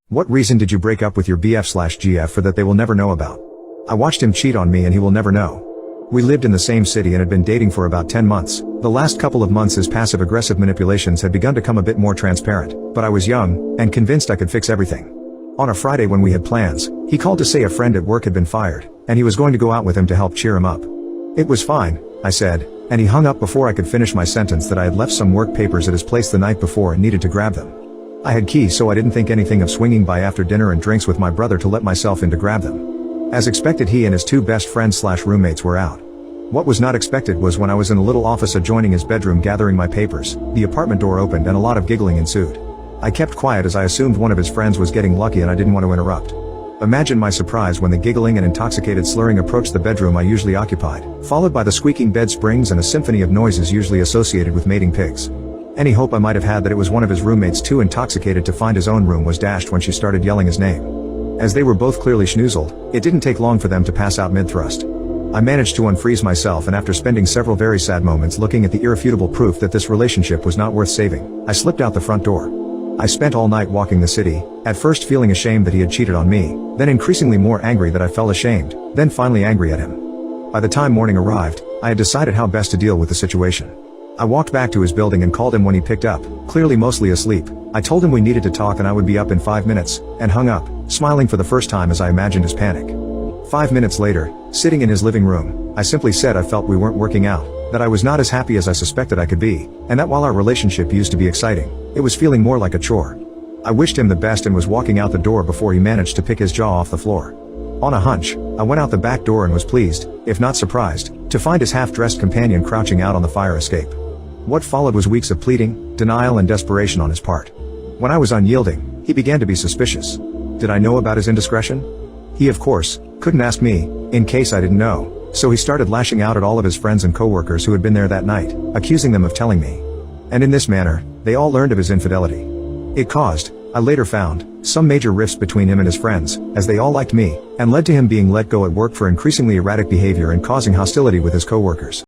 What reason did you break up with your BF/GF for that they will never know about? I watched him cheat on me and he will never know. We lived in the same city and had been dating for about 10 months. The last couple of months his passive-aggressive manipulations had begun to come a bit more transparent, but I was young, and convinced I could fix everything. On a Friday when we had plans, he called to say a friend at work had been fired, and he was going to go out with him to help cheer him up. It was fine, I said, and he hung up before I could finish my sentence that I had left some work papers at his place the night before and needed to grab them. I had keys so I didn't think anything of swinging by after dinner and drinks with my brother to let myself in to grab them. As expected, he and his two best friends/roommates were out. What was not expected was when I was in a little office adjoining his bedroom gathering my papers, the apartment door opened and a lot of giggling ensued. I kept quiet as I assumed one of his friends was getting lucky and I didn't want to interrupt. Imagine my surprise when the giggling and intoxicated slurring approached the bedroom I usually occupied, followed by the squeaking bed springs and a symphony of noises usually associated with mating pigs. Any hope I might have had that it was one of his roommates too intoxicated to find his own room was dashed when she started yelling his name. As they were both clearly schnoozled, it didn't take long for them to pass out mid-thrust. I managed to unfreeze myself, and after spending several very sad moments looking at the irrefutable proof that this relationship was not worth saving, I slipped out the front door. I spent all night walking the city, at first feeling ashamed that he had cheated on me, then increasingly more angry that I felt ashamed, then finally angry at him. By the time morning arrived, I had decided how best to deal with the situation. I walked back to his building and called him when he picked up, clearly mostly asleep. I told him we needed to talk and I would be up in 5 minutes, and hung up, smiling for the first time as I imagined his panic. 5 minutes later, sitting in his living room, I simply said I felt we weren't working out, that I was not as happy as I suspected I could be, and that while our relationship used to be exciting, it was feeling more like a chore. I wished him the best and was walking out the door before he managed to pick his jaw off the floor. On a hunch, I went out the back door and was pleased, if not surprised, to find his half-dressed companion crouching out on the fire escape. What followed was weeks of pleading, denial and desperation on his part. When I was unyielding, he began to be suspicious. Did I know about his indiscretion? He, of course, couldn't ask me, in case I didn't know, so he started lashing out at all of his friends and coworkers who had been there that night, accusing them of telling me. And in this manner, they all learned of his infidelity. It caused, I later found, some major rifts between him and his friends, as they all liked me, and led to him being let go at work for increasingly erratic behavior and causing hostility with his coworkers.